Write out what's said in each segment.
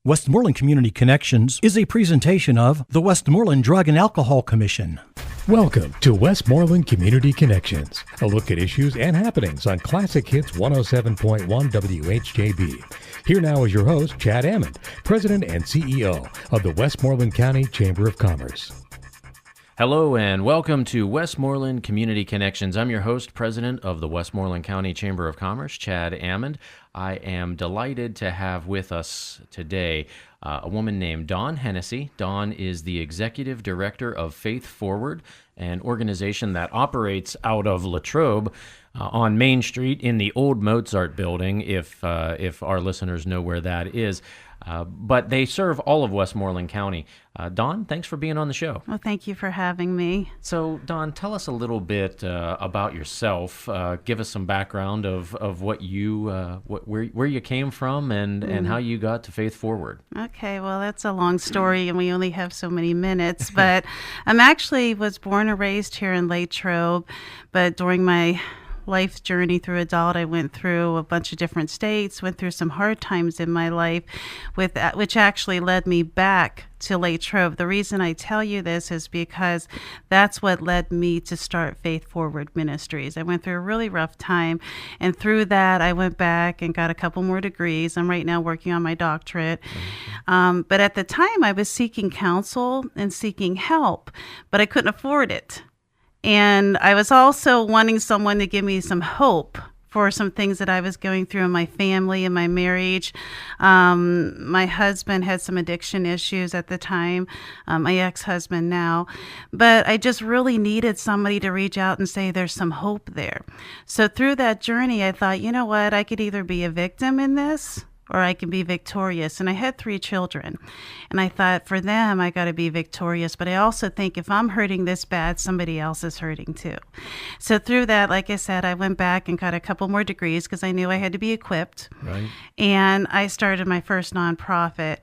Westmoreland Community Connections is a presentation of the Westmoreland Drug and Alcohol Commission. Welcome to Westmoreland Community Connections, a look at issues and happenings on Classic Hits 107.1 WHJB. Here now is your host, Chad Amond, President and CEO of the Westmoreland County Chamber of Commerce. Hello and welcome to Westmoreland Community Connections. I'm your host, President of the Westmoreland County Chamber of Commerce, Chad Amond. I am delighted to have with us today a woman named Dawn Hennessey. Dawn is the Executive Director of Faith Forward, an organization that operates out of Latrobe on Main Street in the old Mozart building, if our listeners know where that is. But they serve all of Westmoreland County. Dawn, thanks for being on the show. Well, thank you for having me. So, Dawn, tell us a little bit about yourself. Give us some background of what you, where you came from, and how you got to Faith Forward. Okay, well, that's a long story, and we only have so many minutes. But I was born and raised here in Latrobe, but during my life journey through adult, I went through a bunch of different states, went through some hard times in my life, which actually led me back to Latrobe. The reason I tell you this is because that's what led me to start Faith Forward Ministries. I went through a really rough time, and through that, I went back and got a couple more degrees. I'm right now working on my doctorate. But at the time, I was seeking counsel and seeking help, but I couldn't afford it. And I was also wanting someone to give me some hope for some things that I was going through in my family and my marriage. My husband had some addiction issues at the time, my ex-husband now. But I just really needed somebody to reach out and say there's some hope there. So through that journey, I thought, you know what, I could either be a victim in this or I can be victorious. And I had 3 children. And I thought, for them, I got to be victorious. But I also think if I'm hurting this bad, somebody else is hurting too. So through that, like I said, I went back and got a couple more degrees because I knew I had to be equipped. Right. And I started my first nonprofit.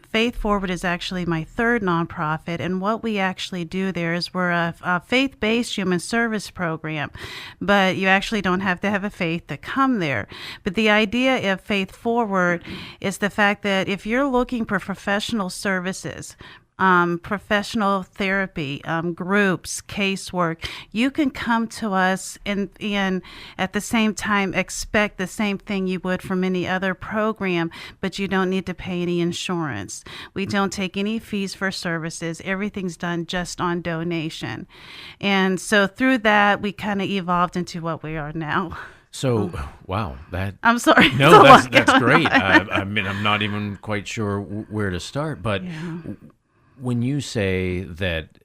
Faith Forward is actually my 3rd nonprofit. And what we actually do there is we're a faith-based human service program. But you actually don't have to have a faith to come there. But the idea of Faith Forward is the fact that if you're looking for professional services, professional therapy, groups, casework, you can come to us and at the same time expect the same thing you would from any other program, but you don't need to pay any insurance. We don't take any fees for services. Everything's done just on donation. And so through that, we kind of evolved into what we are now. So, wow, that... I'm sorry. No, that's great. I mean, I'm not even quite sure where to start, but when you say that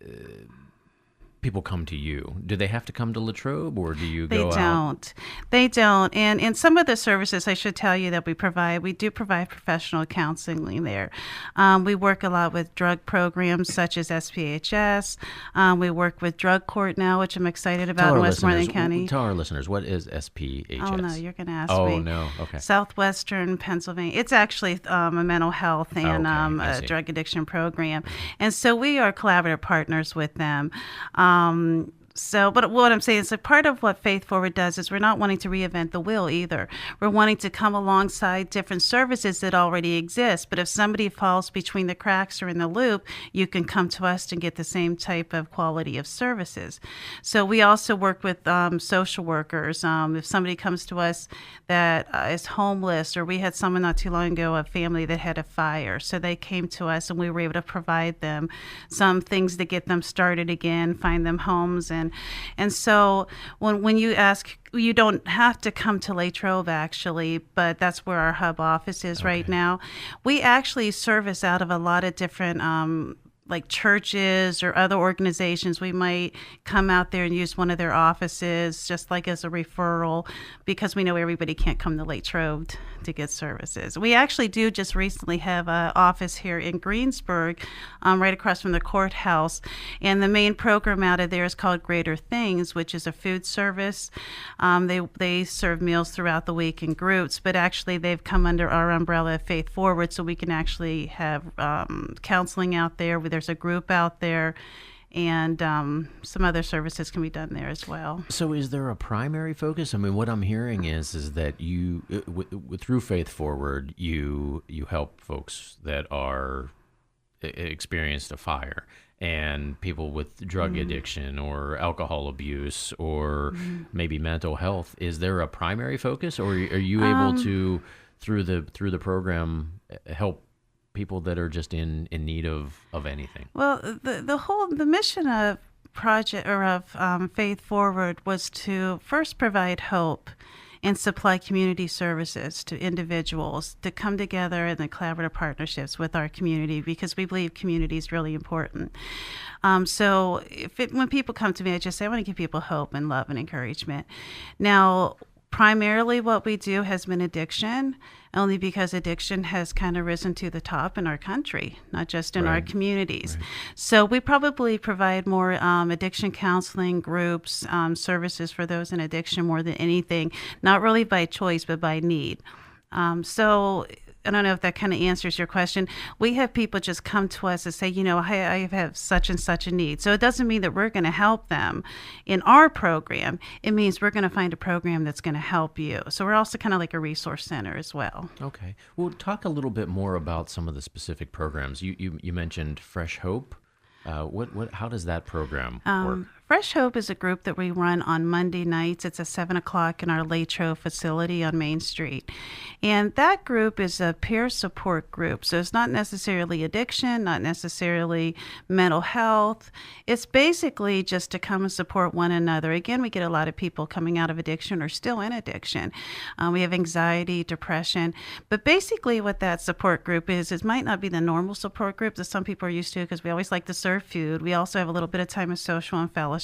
people come to you, do they have to come to Latrobe, or do you go out? They don't. And in some of the services, I should tell you that we do provide professional counseling there. We work a lot with drug programs such as SPHS. We work with drug court now, which I'm excited about in Westmoreland County. Tell our listeners, what is SPHS? Oh, no, you're going to ask me. Oh, no, okay. Southwestern Pennsylvania. It's actually a mental health and a drug addiction program. And so we are collaborative partners with them. But what I'm saying is that part of what Faith Forward does is we're not wanting to reinvent the wheel either. We're wanting to come alongside different services that already exist. But if somebody falls between the cracks or in the loop, you can come to us and get the same type of quality of services. So we also work with social workers. If somebody comes to us that is homeless, or we had someone not too long ago, a family that had a fire. So they came to us and we were able to provide them some things to get them started again, find them homes. And so when you ask, you don't have to come to Latrobe, actually, but that's where our hub office is right now. We actually service out of a lot of different like churches or other organizations. We might come out there and use one of their offices just like as a referral, because we know everybody can't come to Latrobe to get services. We actually do just recently have an office here in Greensburg, right across from the courthouse. And the main program out of there is called Greater Things, which is a food service. They serve meals throughout the week in groups, but actually they've come under our umbrella of Faith Forward, so we can actually have counseling out there. There's a group out there. and some other services can be done there as well. So is there a primary focus? I mean, what I'm hearing is that you, through Faith Forward, you help folks that are experienced a fire, and people with drug addiction or alcohol abuse or maybe mental health. Is there a primary focus, or are you able to, through the program, help people that are just in need of anything? Well, the mission of Faith Forward was to first provide hope and supply community services to individuals to come together in the collaborative partnerships with our community, because we believe community is really important. So when people come to me, I just say I want to give people hope and love and encouragement. Now, primarily what we do has been addiction, only because addiction has kind of risen to the top in our country, not just in our communities. Right. So we probably provide more addiction counseling groups, services for those in addiction more than anything, not really by choice, but by need. So I don't know if that kind of answers your question. We have people just come to us and say, I have such and such a need. So it doesn't mean that we're going to help them in our program. It means we're going to find a program that's going to help you. So we're also kind of like a resource center as well. Okay. Well, talk a little bit more about some of the specific programs. You mentioned Fresh Hope. How does that program work? Fresh Hope is a group that we run on Monday nights. It's at 7 o'clock in our Latrobe facility on Main Street. And that group is a peer support group. So it's not necessarily addiction, not necessarily mental health. It's basically just to come and support one another. Again, we get a lot of people coming out of addiction or still in addiction. We have anxiety, depression. But basically what that support group is, it might not be the normal support group that some people are used to, because we always like to serve food. We also have a little bit of time of social and fellowship.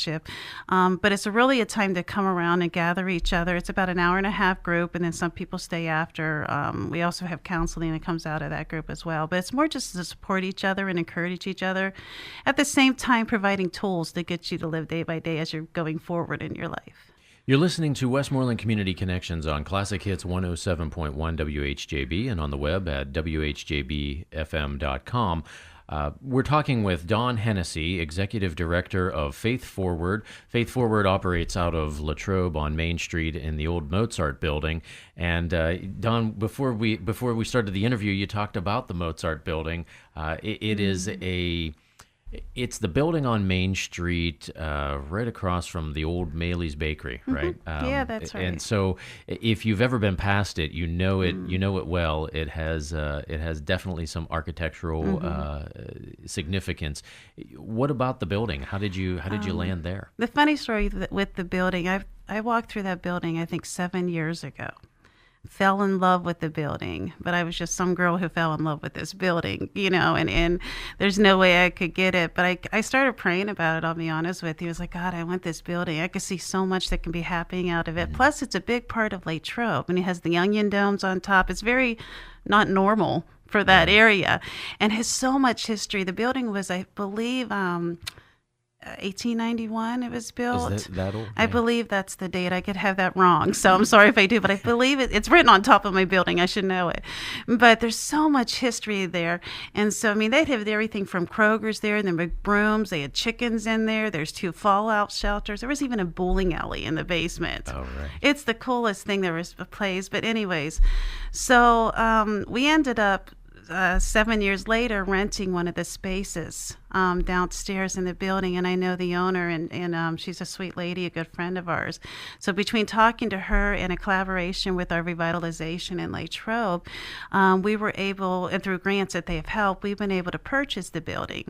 But it's really a time to come around and gather each other. It's about an hour and a half group, and then some people stay after. We also have counseling that comes out of that group as well. But it's more just to support each other and encourage each other, at the same time providing tools to get you to live day by day as you're going forward in your life. You're listening to Westmoreland Community Connections on Classic Hits 107.1 WHJB and on the web at WHJBFM.com. We're talking with Dawn Hennessey, Executive Director of Faith Forward. Faith Forward operates out of Latrobe on Main Street in the old Mozart building. And Dawn, before we started the interview, you talked about the Mozart building. It's the building on Main Street, right across from the old Maley's Bakery, right? Yeah, that's right. And so, if you've ever been past it, you know it well. It has definitely some architectural significance. What about the building? How did you land there? The funny story with the building, I walked through that building, I think 7 years ago. Fell in love with the building, but I was just some girl who fell in love with this building, and there's no way I could get it. But I started praying about it, I'll be honest with you. I was like, God, I want this building. I could see so much that can be happening out of it. Plus, it's a big part of Latrobe, and it has the onion domes on top. It's very not normal for that area, and has so much history. The building was, I believe, 1891 it was built. Is that old? I believe that's the date. I could have that wrong, so I'm sorry if I do, but I believe it's written on top of my building. I should know it. But there's so much history there. And so, they had everything from Kroger's there, and there were brooms. They had chickens in there. There's 2 fallout shelters. There was even a bowling alley in the basement. Oh, right. It's the coolest thing there was a place. But anyways, so we ended up 7 years later renting one of the spaces downstairs in the building, and I know the owner, and she's a sweet lady, a good friend of ours. So between talking to her and a collaboration with our revitalization in Latrobe, we were able, and through grants that they have helped, we've been able to purchase the building.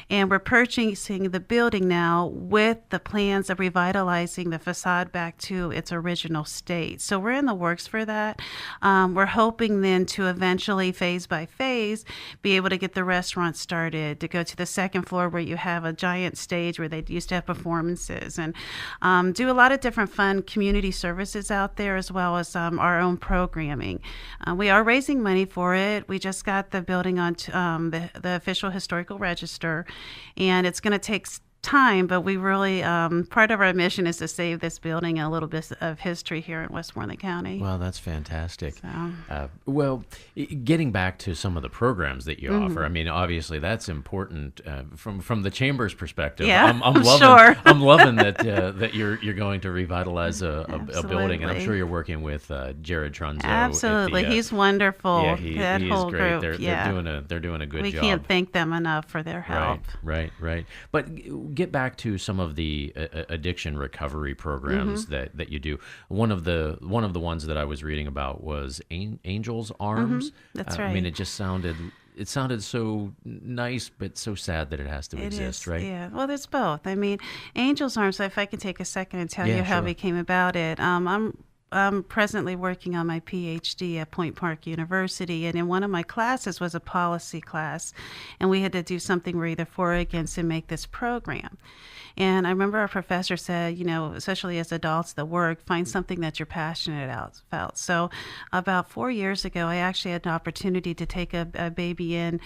And we're purchasing the building now with the plans of revitalizing the facade back to its original state. So we're in the works for that. We're hoping then to eventually, phase by phase, be able to get the restaurant started, to go to the second floor where you have a giant stage where they used to have performances, and do a lot of different fun community services out there, as well as our own programming. We are raising money for it. We just got the building on the official historical register, and it's going to take time, but we really, part of our mission is to save this building and a little bit of history here in Westmoreland County. Well, that's fantastic. So. Getting back to some of the programs that you offer, I mean, obviously that's important from the Chamber's perspective. Yeah, I'm loving, sure. I'm loving that you're going to revitalize a building, and I'm sure you're working with Jared Trunzo. Absolutely, he's wonderful. Yeah, that he whole is great. group. They're doing a good we job. We can't thank them enough for their help. Right. But get back to some of the addiction recovery programs that you do. One of the ones that I was reading about was Angel's Arms. That's right. I mean, it sounded so nice, but so sad that it has to exist, right? Yeah. Well, there's both. I mean, Angel's Arms. If I can take a second and tell you how we came about it. I'm presently working on my PhD at Point Park University, and in one of my classes was a policy class, and we had to do something we're either for or against and make this program. And I remember our professor said, especially as adults that work, find something that you're passionate about. So about 4 years ago, I actually had an opportunity to take a baby in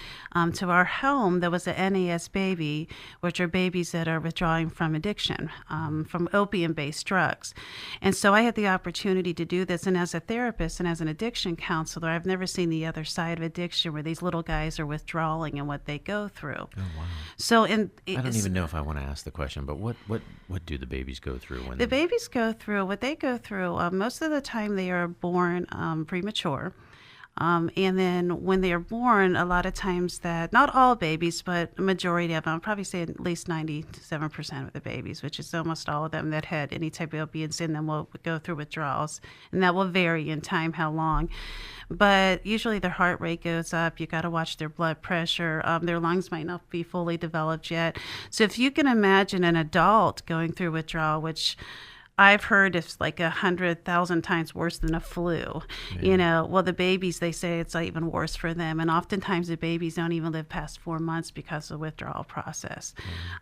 to our home that was an NAS baby, which are babies that are withdrawing from addiction, from opium-based drugs. And so I had the opportunity to do this. And as a therapist and as an addiction counselor, I've never seen the other side of addiction where these little guys are withdrawing and what they go through. Oh, wow. So I don't even know if I want to ask the question, but what do the babies go through when babies go through what they go through? Most of the time they are born premature. And then when they are born, a lot of times not all babies, but a majority of them, I'll probably say at least 97% of the babies, which is almost all of them that had any type of opiates in them, will go through withdrawals. And that will vary in time how long. But usually their heart rate goes up. You got to watch their blood pressure. Their lungs might not be fully developed yet. So if you can imagine an adult going through withdrawal, which I've heard it's like 100,000 times worse than a flu. Yeah. Well, the babies, they say it's even worse for them. And oftentimes the babies don't even live past 4 months because of the withdrawal process.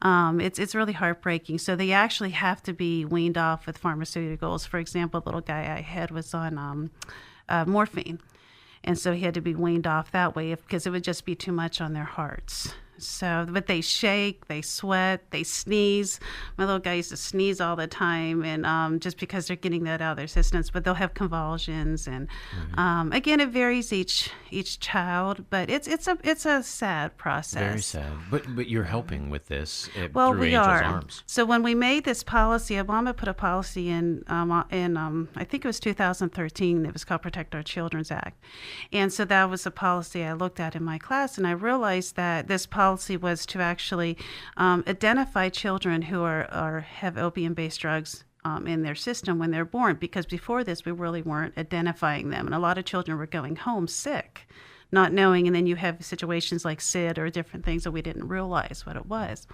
It's really heartbreaking. So they actually have to be weaned off with pharmaceuticals. For example, the little guy I had was on morphine. And so he had to be weaned off that way because it would just be too much on their hearts. So, but they shake, they sweat, they sneeze. My little guy used to sneeze all the time, and just because they're getting that out of their systems. But they'll have convulsions, and again, it varies each child. But it's a sad process. Very sad. But you're helping with this through we Angel's are. Arms. So when we made this policy, Obama put a policy in I think it was 2013. It was called Protect Our Children's Act, and so that was a policy I looked at in my class, and I realized that this policy was to actually identify children who have opium-based drugs in their system when they're born, because before this we really weren't identifying them, and a lot of children were going home sick, not knowing, and then you have situations like SID or different things that we didn't realize what it was.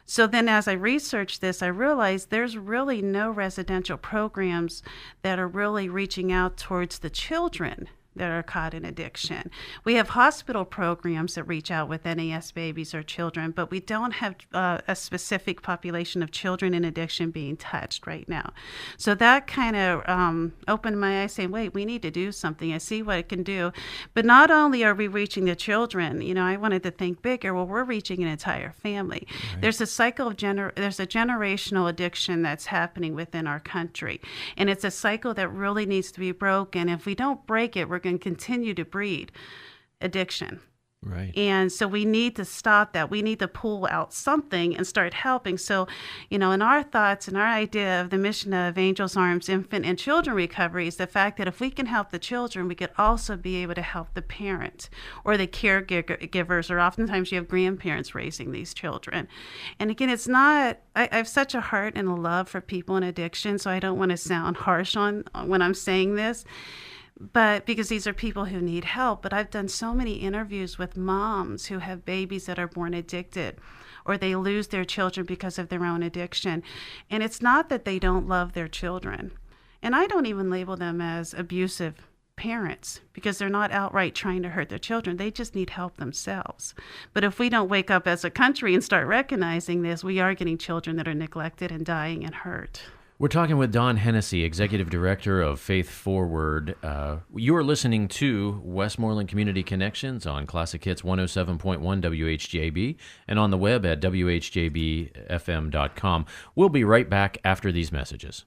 So then as I researched this, I realized there's really no residential programs that are really reaching out towards the children that are caught in addiction. We have hospital programs that reach out with NAS babies or children, but we don't have a specific population of children in addiction being touched right now. So that kind of opened my eyes saying, wait, we need to do something. I see what it can do. But not only are we reaching the children, I wanted to think bigger. Well, we're reaching an entire family. Right. There's a cycle of there's a generational addiction that's happening within our country. And it's a cycle that really needs to be broken. If we don't break it, we're going to continue to breed addiction. Right. And so we need to stop that. We need to pull out something and start helping. So, in our thoughts and our idea of the mission of Angel's Arms Infant and Children Recovery is the fact that if we can help the children, we could also be able to help the parent or the caregivers, or oftentimes you have grandparents raising these children. And again, it's not, I have such a heart and a love for people in addiction, so I don't want to sound harsh on when I'm saying this. But because these are people who need help. But I've done so many interviews with moms who have babies that are born addicted, or they lose their children because of their own addiction. And it's not that they don't love their children. And I don't even label them as abusive parents, because they're not outright trying to hurt their children. They just need help themselves. But if we don't wake up as a country and start recognizing this, we are getting children that are neglected and dying and hurt. We're talking with Dawn Hennessey, Executive Director of Faith Forward. You are listening to Westmoreland Community Connections on Classic Hits 107.1 WHJB and on the web at WHJBFM.com. We'll be right back after these messages.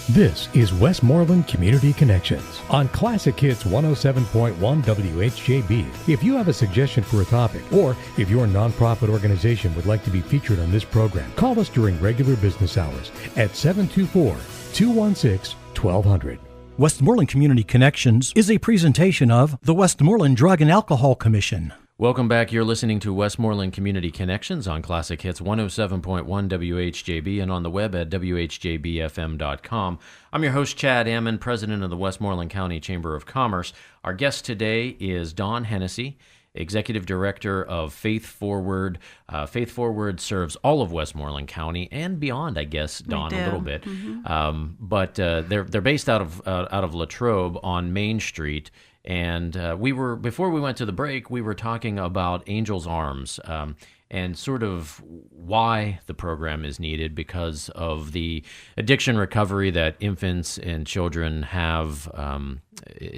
This is Westmoreland Community Connections on Classic Hits 107.1 WHJB. If you have a suggestion for a topic, or if your nonprofit organization would like to be featured on this program, call us during regular business hours at 724-216-1200. Westmoreland Community Connections is a presentation of the Westmoreland Drug and Alcohol Commission. Welcome back. You're listening to Westmoreland Community Connections on Classic Hits 107.1 WHJB and on the web at WHJBFM.com. I'm your host, Chad Amond, President of the Westmoreland County Chamber of Commerce. Our guest today is Dawn Hennessey, Executive Director of Faith Forward. Faith Forward serves all of Westmoreland County and beyond, I guess, Dawn, a little bit. Mm-hmm. But they're based out of Latrobe on Main Street. And before we went to the break, we were talking about Angel's Arms and sort of why the program is needed because of the addiction recovery that infants and children have,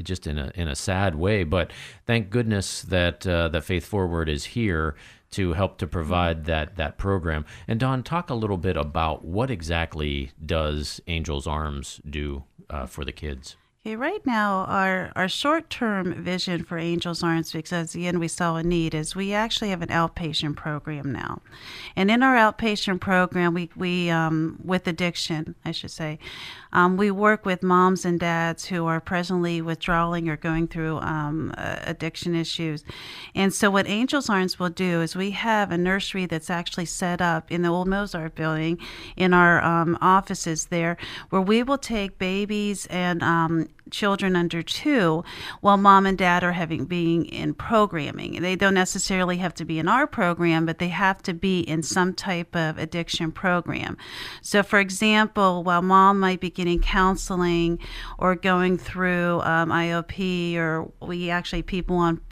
just in a sad way. But thank goodness that Faith Forward is here to help to provide that program. And Dawn, talk a little bit about what exactly does Angel's Arms do for the kids. Okay, right now, our short-term vision for Angel's Arms, because again we saw a need, is we actually have an outpatient program now. And in our outpatient program, we with addiction, I should say, we work with moms and dads who are presently withdrawing or going through addiction issues. And so what Angel's Arms will do is we have a nursery that's actually set up in the old Mozart building in our offices there, where we will take babies and children under 2 while mom and dad are being in programming. They don't necessarily have to be in our program, but they have to be in some type of addiction program. So for example, while mom might be getting counseling or going through IOP, or we actually people on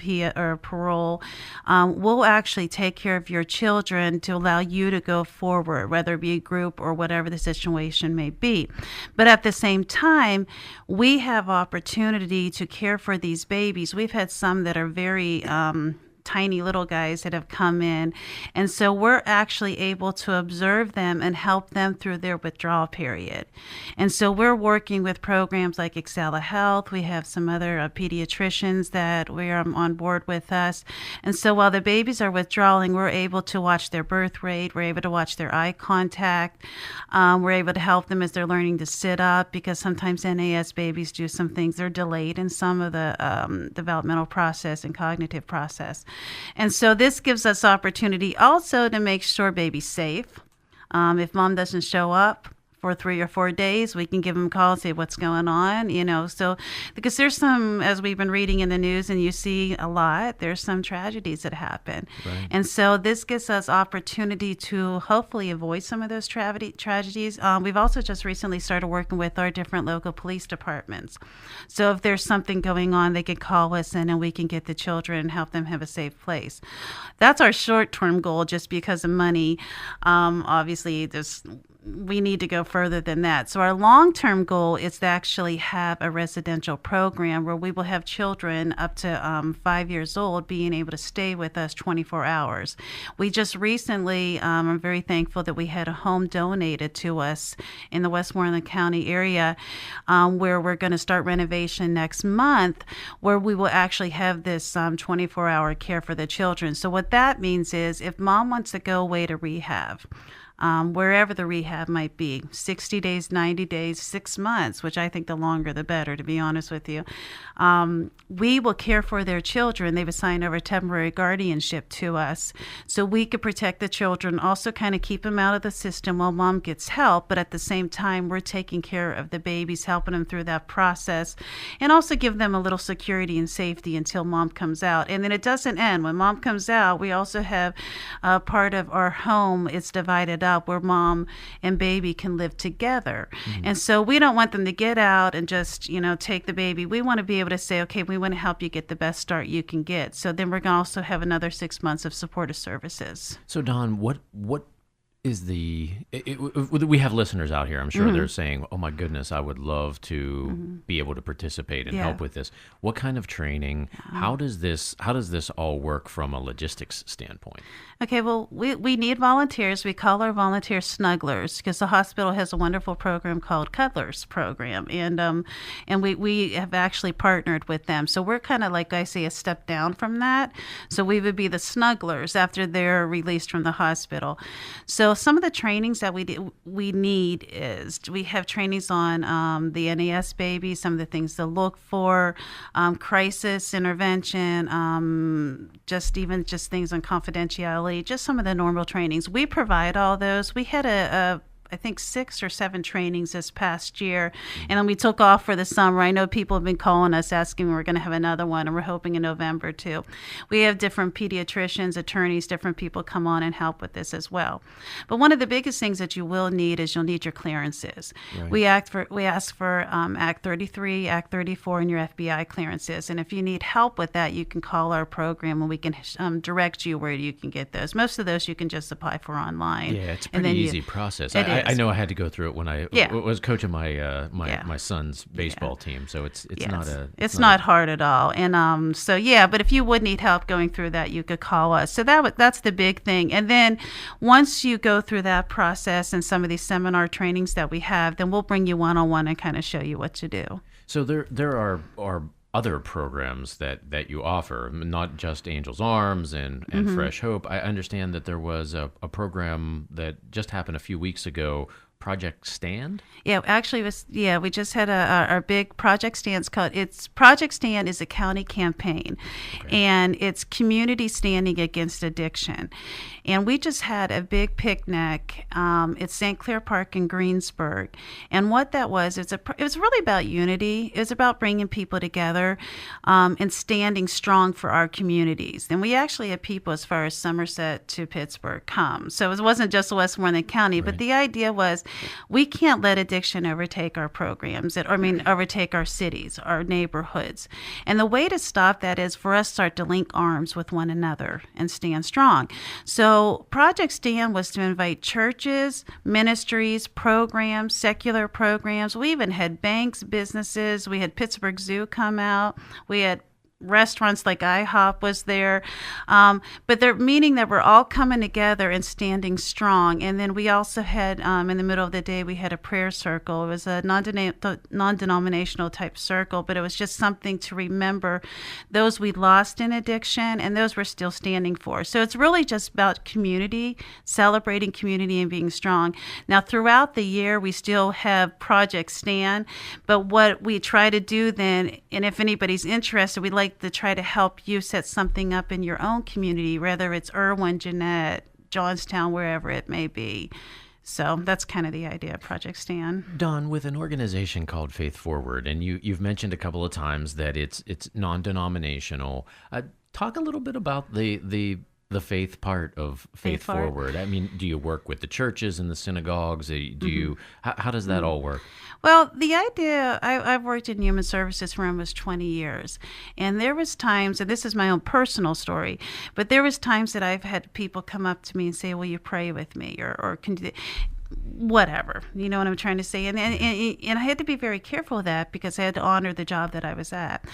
parole, we'll actually take care of your children to allow you to go forward, whether it be a group or whatever the situation may be. But at the same time, we have opportunity to care for these babies. We've had some that are very tiny little guys that have come in, and so we're actually able to observe them and help them through their withdrawal period. And so we're working with programs like Excella Health. We have some other pediatricians that we're on board with us. And so while the babies are withdrawing, we're able to watch their birth rate. We're able to watch their eye contact. We're able to help them as they're learning to sit up, because sometimes NAS babies do some things. They're delayed in some of the developmental process and cognitive process. And so this gives us opportunity also to make sure baby's safe. If mom doesn't show up for 3 or 4 days, we can give them a call and say what's going on, so because there's some, as we've been reading in the news and you see a lot, there's some tragedies that happen. Right. And so this gives us opportunity to hopefully avoid some of those tragedies. We've also just recently started working with our different local police departments. So if there's something going on, they can call us in and we can get the children and help them have a safe place. That's our short-term goal, just because of money. Obviously, we need to go further than that. So our long-term goal is to actually have a residential program where we will have children up to 5 years old being able to stay with us 24 hours. We just recently, I'm very thankful that we had a home donated to us in the Westmoreland County area, where we're going to start renovation next month, where we will actually have this 24-hour care for the children. So what that means is if mom wants to go away to rehab, wherever the rehab might be, 60 days, 90 days, 6 months, which I think the longer the better, to be honest with you. We will care for their children. They've assigned over temporary guardianship to us, so we could protect the children, also kind of keep them out of the system while mom gets help, but at the same time, we're taking care of the babies, helping them through that process, and also give them a little security and safety until mom comes out. And then it doesn't end. When mom comes out, we also have part of our home is divided up where mom and baby can live together. Mm-hmm. And so we don't want them to get out and just, take the baby. We want to be able to say, okay, we want to help you get the best start you can get. So then we're going to also have another 6 months of supportive services. So Dawn, what we have listeners out here, I'm sure they're saying, oh my goodness, I would love to be able to participate and help with this. What kind of training? How does this all work from a logistics standpoint? Okay, well, we need volunteers. We call our volunteers snugglers because the hospital has a wonderful program called Cuddlers Program, and we have actually partnered with them. So we're kind of like I say a step down from that. So we would be the snugglers after they're released from the hospital. So some of the trainings that we need is we have trainings on the NAS baby, some of the things to look for, crisis intervention, just things on confidentiality, just some of the normal trainings. We provide all those. We had I think 6 or 7 trainings this past year, and then we took off for the summer. I know people have been calling us asking when we're going to have another one, and we're hoping in November too. We have different pediatricians, attorneys, different people come on and help with this as well. But one of the biggest things that you will need is you'll need your clearances. Right. We ask for Act 33, Act 34, and your FBI clearances. And if you need help with that, you can call our program, and we can direct you where you can get those. Most of those you can just apply for online. Yeah, it's a pretty easy process. I know I had to go through it when I was coaching my my son's baseball team, so it's not hard at all. And but if you would need help going through that, you could call us. So that's the big thing. And then once you go through that process and some of these seminar trainings that we have, then we'll bring you one-on-one and kind of show you what to do. So there are other programs that you offer, not just Angel's Arms and Fresh Hope. I understand that there was a program that just happened a few weeks ago, Project Stand? Yeah, actually, we just had our big Project Stand. Project Stand is a county campaign, and it's community standing against addiction. And we just had a big picnic at St. Clair Park in Greensburg. And what that was, it was really about unity. It was about bringing people together and standing strong for our communities. And we actually had people as far as Somerset to Pittsburgh come. So it wasn't just Westmoreland County, but the idea was we can't let addiction overtake our programs, overtake our cities, our neighborhoods. And the way to stop that is for us to start to link arms with one another and stand strong. So Project Stand was to invite churches, ministries, programs, secular programs. We even had banks, businesses. We had Pittsburgh Zoo come out. We had restaurants like IHOP was there, but they're meaning that we're all coming together and standing strong. And then we also had, in the middle of the day, we had a prayer circle. It was a non-denominational type circle, but it was just something to remember those we lost in addiction and those we're still standing for. So it's really just about community, celebrating community and being strong. Now, throughout the year, we still have Project Stand, but what we try to do then, and if anybody's interested, we'd like to try to help you set something up in your own community, whether it's Irwin, Jeanette, Johnstown, wherever it may be. So that's kind of the idea of Project Stand. Dawn, with an organization called Faith Forward, and you've mentioned a couple of times that it's non-denominational. Talk a little bit about the faith part of Faith Forward. I mean, do you work with the churches and the synagogues? How does that all work? Well, the idea, I've worked in human services for almost 20 years, and there was times, and this is my own personal story, but there was times that I've had people come up to me and say, will you pray with me, or can you, whatever, you know what I'm trying to say? And I had to be very careful of that because I had to honor the job that I was at.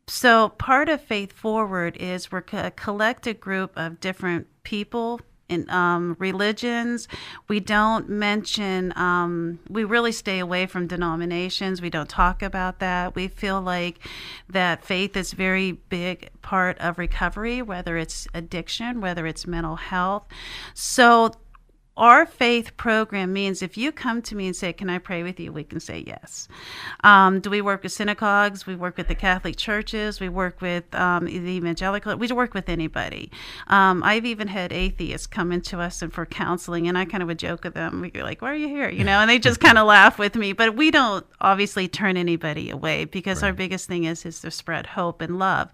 So part of Faith Forward is we're a collected group of different people in religions. We don't mention, we really stay away from denominations. We don't talk about that. We feel like that faith is a very big part of recovery, whether it's addiction, whether it's mental health. So our faith program means if you come to me and say, can I pray with you? We can say yes. Do we work with synagogues? We work with the Catholic churches. We work with the evangelical. We work with anybody. I've even had atheists come into us and for counseling, and I kind of would joke with them. We're like, why are you here? You know, and they just kind of laugh with me. But we don't obviously turn anybody away because our biggest thing is to spread hope and love.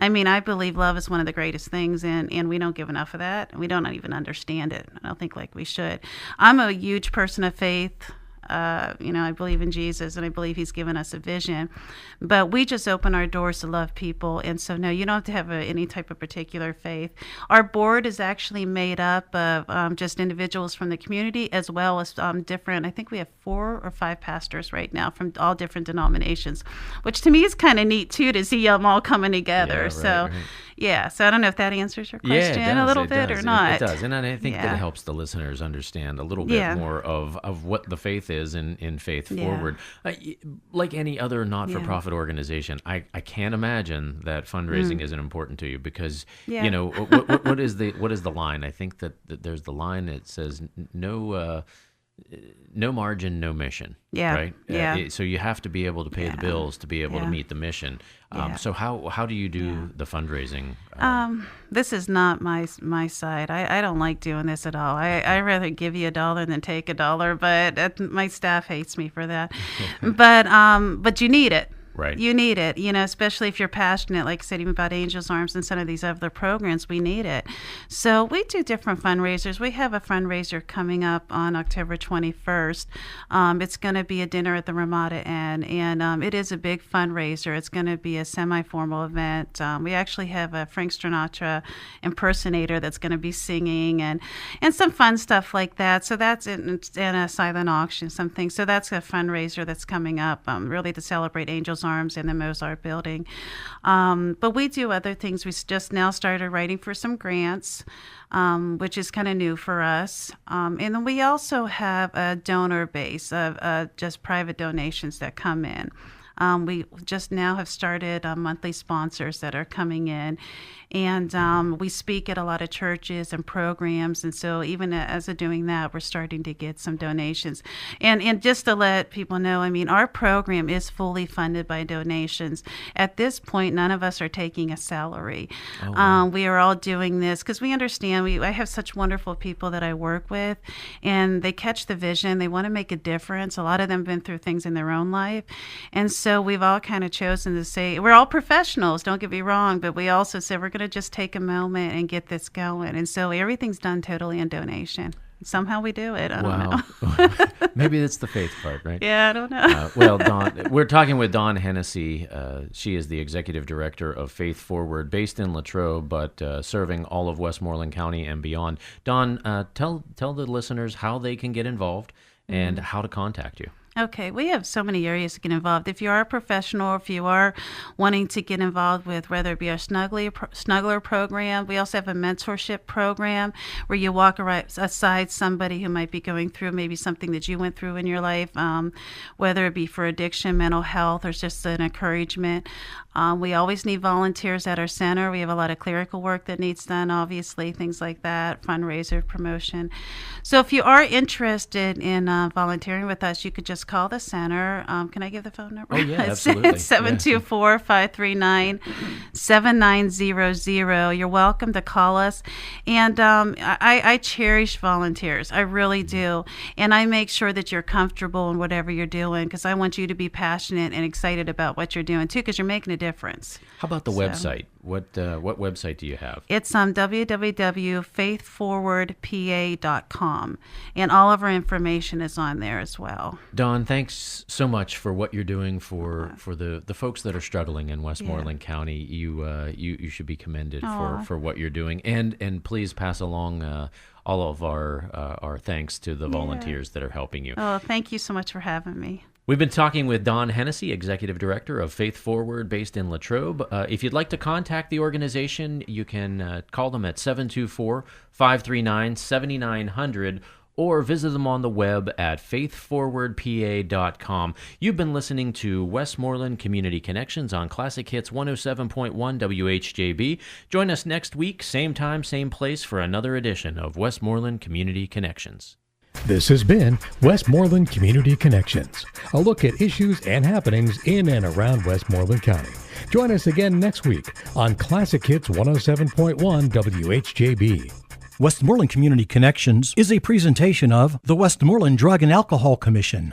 I mean, I believe love is one of the greatest things, and we don't give enough of that. We don't even understand it. I don't think like we should. I'm a huge person of faith. I believe in Jesus, and I believe He's given us a vision. But we just open our doors to love people. And so, no, you don't have to have any type of particular faith. Our board is actually made up of just individuals from the community, as well as different, I think we have 4 or 5 pastors right now from all different denominations, which to me is kind of neat, too, to see them all coming together. Right. Yeah, so I don't know if that answers your question a little bit or not. It does, and I think that helps the listeners understand a little bit more of what the faith is in Faith Forward. Like any other not-for-profit organization, I can't imagine that fundraising isn't important to you because, what is the line? I think that there's the line that says no margin, no mission. Yeah. Right. Yeah. So you have to be able to pay the bills to be able to meet the mission. So how do you do the fundraising? This is not my side. I don't like doing this at all. I rather give you $1 than take $1, but my staff hates me for that. But you need it. Right. You need it, especially if you're passionate, like I said, even about Angels Arms and some of these other programs, we need it. So we do different fundraisers. We have a fundraiser coming up on October 21st. It's going to be a dinner at the Ramada Inn, and it is a big fundraiser. It's going to be a semi-formal event. We actually have a Frank Sinatra impersonator that's going to be singing and some fun stuff like that. So that's in a silent auction, something. So that's a fundraiser that's coming up, really to celebrate Angels Arms in the Mozart building. But we do other things. We just now started writing for some grants, which is kind of new for us. And then we also have a donor base of just private donations that come in. We just now have started monthly sponsors that are coming in. And we speak at a lot of churches and programs. And so even as of doing that, we're starting to get some donations. And just to let people know, our program is fully funded by donations. At this point, none of us are taking a salary. Oh, wow. We are all doing this because we understand I have such wonderful people that I work with, and they catch the vision. They want to make a difference. A lot of them have been through things in their own life. And so we've all kind of chosen to say, we're all professionals, don't get me wrong, but we also said we're going to just take a moment and get this going. And so everything's done totally in donation. Somehow we do it. I don't know. Maybe it's the faith part, right? Yeah, I don't know. Well, Dawn, we're talking with Dawn Hennessey. She is the executive director of Faith Forward, based in Latrobe, but serving all of Westmoreland County and beyond. Dawn, tell the listeners how they can get involved and how to contact you. Okay, we have so many areas to get involved. If you are a professional, if you are wanting to get involved with whether it be our snuggler program, we also have a mentorship program where you walk aside somebody who might be going through maybe something that you went through in your life, whether it be for addiction, mental health, or just an encouragement. We always need volunteers at our center. We have a lot of clerical work that needs done, obviously, things like that, fundraiser, promotion. So if you are interested in volunteering with us, you could just call the center. Can I give the phone number? Oh, yeah, absolutely. It's 724-539-7900. You're welcome to call us. And I cherish volunteers. I really do. And I make sure that you're comfortable in whatever you're doing because I want you to be passionate and excited about what you're doing, too, because you're making a difference. How about the website? What website do you have? It's www.faithforwardpa.com, and all of our information is on there as well. Dawn, thanks so much for what you're doing for the folks that are struggling in Westmoreland County. You should be commended for what you're doing, and please pass along all of our thanks to the volunteers that are helping you. Oh, thank you so much for having me. We've been talking with Dawn Hennessey, Executive Director of Faith Forward, based in Latrobe. If you'd like to contact the organization, you can call them at 724-539-7900 or visit them on the web at faithforwardpa.com. You've been listening to Westmoreland Community Connections on Classic Hits 107.1 WHJB. Join us next week, same time, same place, for another edition of Westmoreland Community Connections. This has been Westmoreland Community Connections, a look at issues and happenings in and around Westmoreland County. Join us again next week on Classic Hits 107.1 WHJB. Westmoreland Community Connections is a presentation of the Westmoreland Drug and Alcohol Commission.